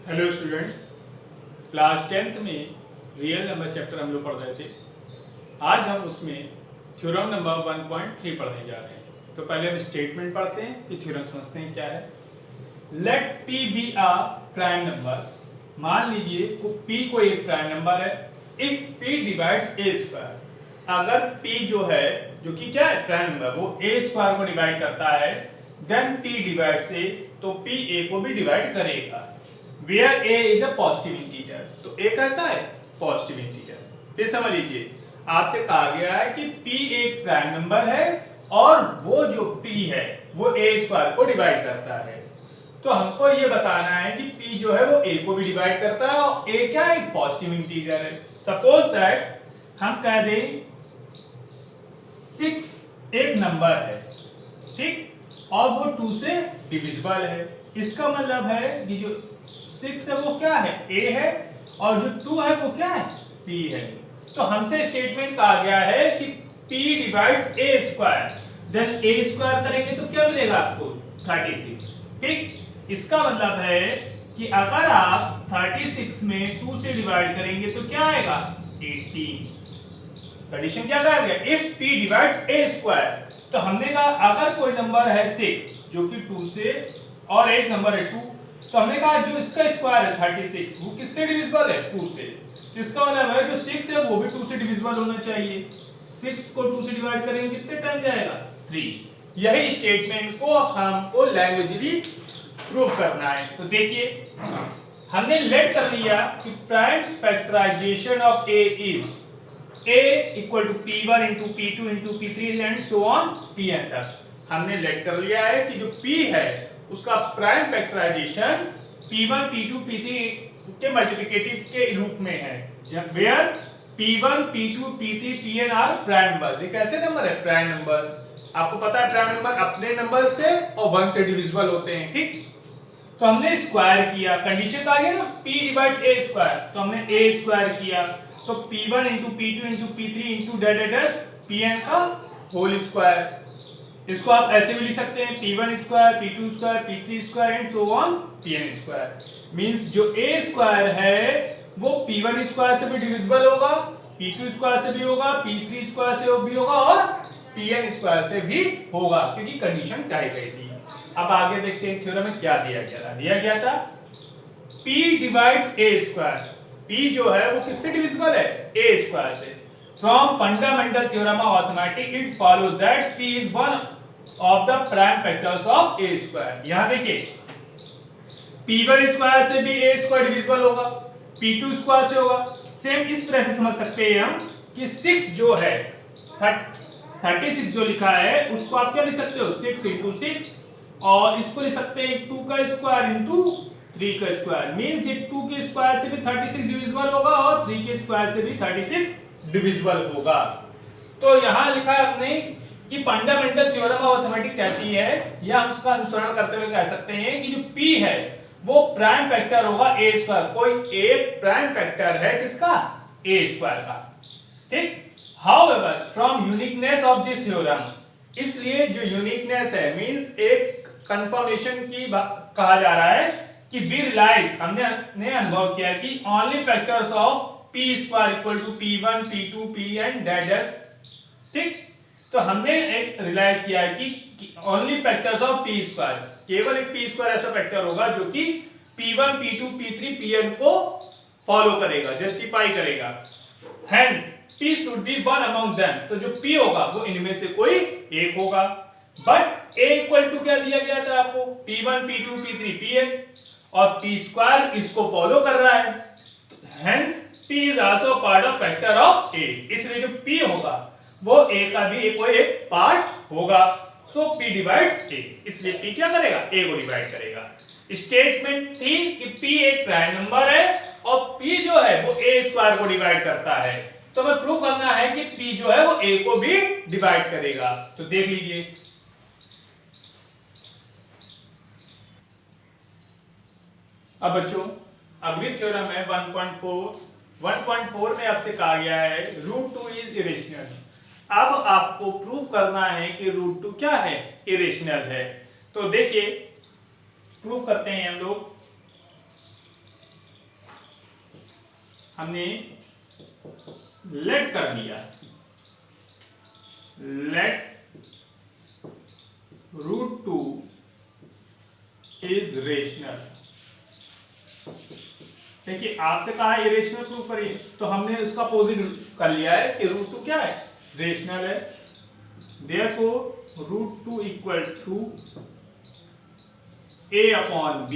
Hello students, class 10th में real number chapter हम लोग पढ़ रहे थे। आज हम उसमें थ्योरम नंबर 1.3 पढ़ने जा रहे हैं। तो पहले हम स्टेटमेंट पढ़ते हैं कि थ्योरम समझते हैं क्या है। Let P be a prime number. मान लीजिए P कोई एक प्राइम नंबर है। If P divides a square, अगर P जो है, जो कि क्या है, प्राइम नंबर, वो a स्क्वायर को डिवाइड करता है, देन P डिवाइड्स a, तो P a को भी डिवाइड करेगा। Where a is a positive integer, तो a कैसा है, पॉजिटिव इंटीजर। फिर समझ लीजिए, आपसे कहा गया है कि p एक प्राइम नंबर है और वो जो p है वो a स्क्वायर को डिवाइड करता है। तो हमको ये बताना है कि p जो है वो a को भी डिवाइड करता है और a क्या है, एक पॉजिटिव इंटीजर है। सपोज दैट हम कह दें 6 एक नंबर है, ठीक, और वो 2 से डिविजिबल है। इसका मतलब है कि जो 6 है वो क्या है, a है, और जो 2 है वो क्या है, p है। तो हमसे स्टेटमेंट कहा गया है कि p divides a square, then a square करेंगे तो क्या मिलेगा आपको, 36, ठीक। इसका मतलब है कि अगर आप 36 में 2 से डिवाइड करेंगे तो क्या आएगा, 18। कंडीशन क्या कहा गया, if p divides a square. तो हमने कहा अगर कोई नंबर है 6 जो कि 2 से, और एक नंबर है 2, तो हमने कहा जो इसका स्क्वायर है 36, वो किससे डिविजिबल है, 2 से। इसका मतलब है जो 6 है वो भी 2 से डिविजिबल होना चाहिए। 6 को 2 से डिवाइड करेंगे कितने टाइम जाएगा, 3। यही स्टेटमेंट को हमको लैंग्वेजली प्रूव करना है। तो देखिए, हमने लेट कर लिया कि prime factorization of a is a equal to p1 into p2 into p3 and so on pn तक। हमने लेट कर लिया है कि जो p है उसका prime factorisation p1 p2 p3 के मल्टीप्लिकेटिव के रूप में है, where p1 p2 p3 pn are prime numbers. ये कैसे नंबर है, प्राइम नंबर्स। आपको पता है प्राइम नंबर अपने नंबर से और 1 से डिविजिबल होते हैं, ठीक। तो हमने स्क्वायर किया, कंडीशन आ गया ना, p डिवाइड्स a स्क्वायर, तो हमने a स्क्वायर किया, तो p1 into p2 into p3 into pn का होल स्क्वायर। इसको आप ऐसे भी लिख सकते हैं, p1 square, p2 square, p3 square and so on pn square. Means जो a स्क्वायर है वो p1 स्क्वायर से भी डिविजिबल होगा, p2 स्क्वायर से भी होगा, p3 स्क्वायर से भी होगा और pn स्क्वायर से भी होगा, क्योंकि कंडीशन कही गई थी। अब आगे देखते हैं थ्योरम में क्या दिया गया था p divides a square. p जो है वो किससे डिविजिबल है, a स्क्वायर से। From fundamental theorem of mathematics it follows that p is one of the prime factors of a square. यहां देखिए, p1 स्क्वायर से भी a स्क्वायर डिविजिबल होगा, p2 स्क्वायर से होगा। सेम इस तरह से समझ सकते हैं हम कि 6 जो है, 36 जो लिखा है उसको आप क्या लिख सकते हो, 6 इंटू 6, और इसको लिख सकते हैं 2 का स्क्वायर इंटू 3 का स्क्वायर। मींस ये 2 के स्क्वायर से भी 36 डिविजिबल होगा और 3 के स्क्वायर से भी 36 डिविजिबल होगा। तो यहां लिखा है अपने कि फंडामेंटल थ्योरम ऑफ मैथमेटिक्स कहती है, या हम उसका अनुसरण करते हुए कह सकते हैं कि जो p है वो प्राइम फैक्टर होगा a स्क्वायर। कोई एक प्राइम फैक्टर है किसका, a स्क्वायर का, ठीक। However from uniqueness of this theorem, इसलिए जो यूनिकनेस है मींस एक कंफर्मेशन की कहा जा रहा है कि वी रियलाइज, हमने अनुभव किया कि only factors of p square equal to p1 p2 pn that, ठीक। तो हमने एक रियलाइज किया है कि only factors of p square, केवल एक p स्क्वायर ऐसा फैक्टर होगा जो कि p1 p2 p3 pn को फॉलो करेगा, जस्टिफाई करेगा। Hence p should be one among them, तो जो p होगा वो इनमें से कोई एक होगा। बट a इक्वल टू क्या दिया गया था आपको, p1 p2 p3 pn, और p स्क्वायर इसको फॉलो कर रहा है, hence p is also part of factor of a। इसलिए जो p होगा वो a का भी कोई एक पार्ट होगा। सो p डिवाइड्स a, इसलिए p क्या करेगा, a को डिवाइड करेगा। स्टेटमेंट थी कि p एक प्राइम नंबर है और p जो है वो a स्क्वायर को डिवाइड करता है। तो हमें प्रूव करना है कि p जो है वो a को भी डिवाइड करेगा। तो देख लीजिए, अब बच्चों अगली थ्योरम है 1.4 में आपसे कहा गया है √2 इज इरेशनल। अब आपको प्रूव करना है कि √2 क्या है, इरेशनल है। तो देखिए प्रूव करते हैं हम लोग। हमने लेट कर दिया, लेट √2 इज रेशनल। देखिए आपसे कहा इरेशनल प्रूव करिए, तो हमने उसका अपोजिट कर लिया है कि √2 क्या है, रेशनल है। Therefore √2 equal to a/b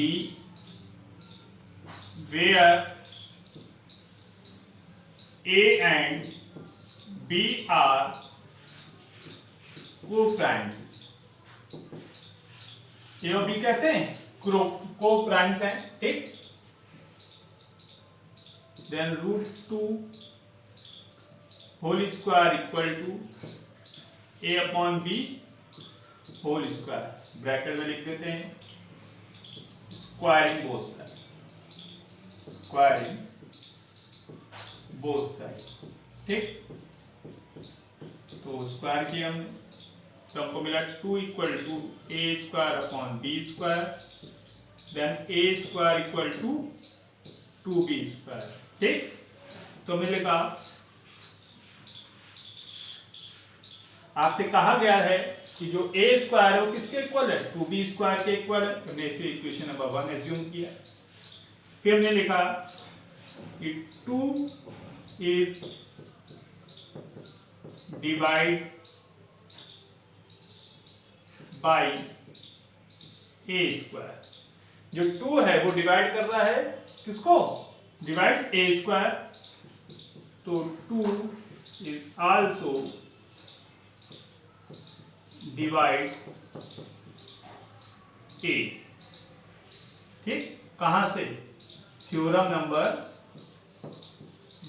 where a and b are co-primes। A और बी कैसे हैं, को-प्राइम्स हैं, ठीक। Then √2 whole square equal to a/b whole square, bracket में लिख देते हैं, squaring both side, squaring both side, ठीक। तो स्क्वायर किया हमने, तो हमको मिला 2 equal to a²/b², then a² equal to 2b², ठीक। तो मिलेगा, आपसे कहा गया है कि जो a² है वो किसके इक्वल है, 2b² के इक्वल है। तो हमने इसे इक्वेशन नंबर 1 एज्यूम किया। फिर हमने लिखा कि 2 इज डिवाइड बाई a²। जो 2 है वो डिवाइड कर रहा है किसको, डिवाइड्स a², तो 2 इज आल्सो डिवाइड्स a, ठीक। कहां से, थ्योरम नंबर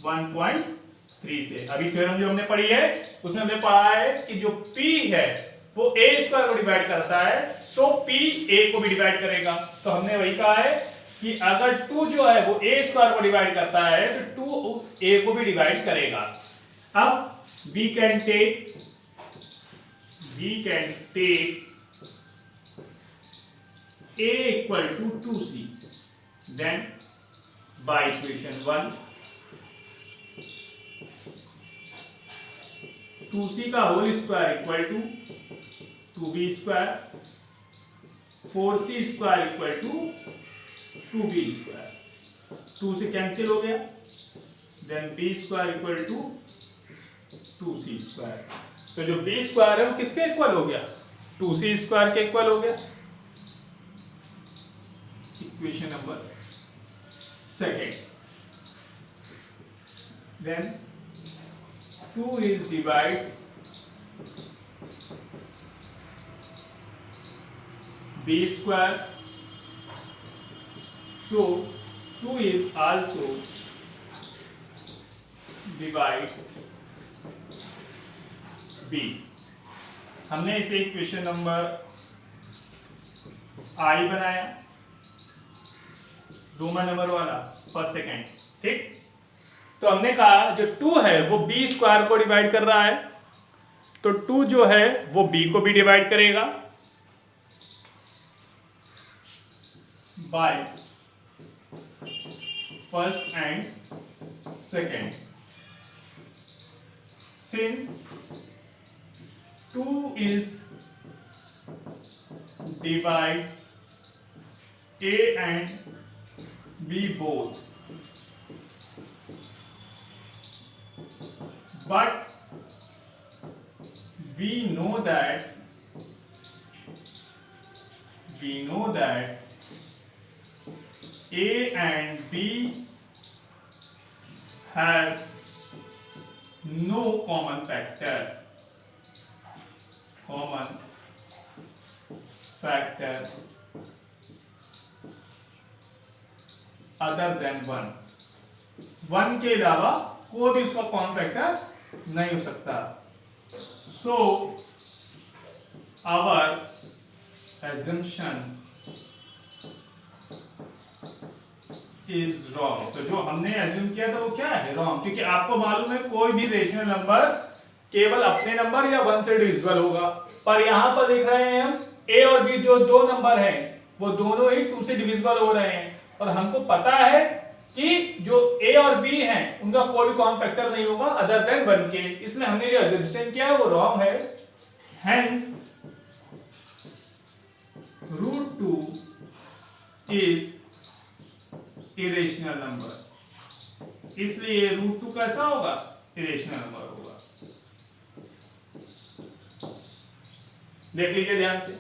1.3 से। अभी थ्योरम जो हमने पढ़ी है उसमें हमने पढ़ा है कि जो p है वो a² को डिवाइड करता है, सो p a को भी डिवाइड करेगा। तो हमने वही कहा है कि अगर 2 जो है वो a² को डिवाइड करता है तो 2 a को भी डिवाइड करेगा। अब we can take a equal to 2c, then by equation 1 2c का whole square equal to 2b², 4c² equal to 2b², 2 से कैंसिल हो गया, then b² equal to 2c²। तो जो b² है वो किसके इक्वल हो गया, 2c² के इक्वल हो गया। Equation number 2, then 2 is divides b², so 2 is also divides b। हमने इसे इक्वेशन नंबर I बनाया, रोमन नंबर वाला, फर्स्ट सेकेंड, ठीक। तो हमने कहा जो 2 है वो b² को डिवाइड कर रहा है, तो 2 जो है वो b को भी डिवाइड करेगा, by first and second. Since 2 is divides a and b both, but we know that a and b have no common factor other than 1 के अलावा कोई भी उसका कॉमन फैक्टर नहीं हो सकता। So our assumption is wrong। तो जो हमने एज्यूम किया था वो क्या है, रॉन्ग, क्योंकि आपको मालूम है कोई भी रेशनल नंबर केवल अपने नंबर या 1 से डिविजिबल होगा, पर यहां पर देख रहे हैं हम a और b जो 2 नंबर हैं वो दोनों ही 2 से डिविजिबल हो रहे हैं, और हमको पता है कि जो a और b हैं उनका कोई भी कॉमन फैक्टर नहीं होगा अदर देन 1 के। इसमें हमने जो अजम्पशन किया है वो रॉन्ग है। Hence √2 is irrational number. इसलिए √2 कैसा होगा? इरेशनल नंबर होगा। देख लीजिए ध्यान से।